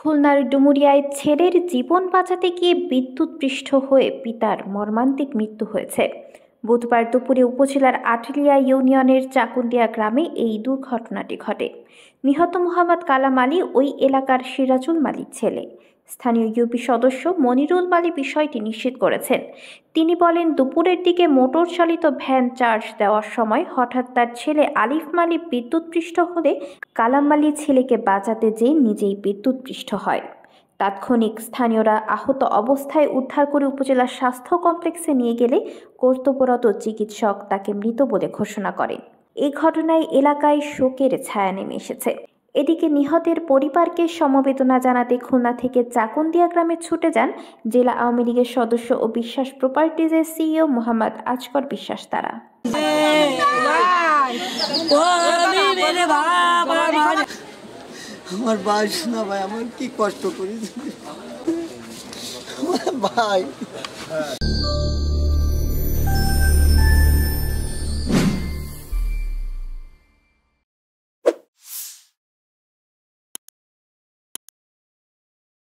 খুলনার ডুমুরিয়ায় ছেলের জীবন বাঁচাতে গিয়ে বিদ্যুৎপৃষ্ট হয়ে পিতার মর্মান্তিক মৃত্যু হয়েছে। বুধবার দুপুরে উপজেলার আটলিয়া ইউনিয়নের চাকুন্দিয়া গ্রামে এই দুর্ঘটনাটি ঘটে। নিহত মোহাম্মদ কালাম আলী ওই এলাকার সিরাজুল মালিক ছেলে। স্থানীয় ইউপি সদস্য মনিরুল মালী বিষয়টি নিশ্চিত করেছেন। তিনি বলেন, দুপুরের দিকে মোটর চালিত ভ্যান চার্জ দেওয়ার সময় হঠাৎ তার ছেলে আলিফ মালী বিদ্যুৎপৃষ্ট হলে কালাম আলী ছেলেকে বাঁচাতে যেয়ে নিজেই বিদ্যুৎপৃষ্ট হয়। তাৎক্ষণিক স্থানীয়রা আহত অবস্থায় উদ্ধার করে উপজেলা স্বাস্থ্য কমপ্লেক্সে নিয়ে গেলে কর্তব্যরত চিকিৎসক তাকে মৃত বলে ঘোষণা করেন। এই ঘটনায় এলাকায় শোকের ছায়া নেমে এসেছে। এদিকে নিহতের পরিবারকে সমবেদনা জানাতে খুলনা থেকে চাকুন্দিয়া গ্রামে ছুটে যান জেলা আওয়ামী লীগের সদস্য ও বিশ্বাস প্রপার্টিজের সিইও মোহাম্মদ আজকর বিশ্বাস। তারা আমার ভাই শোনা ভাই, আমার কি কষ্ট করি ভাই।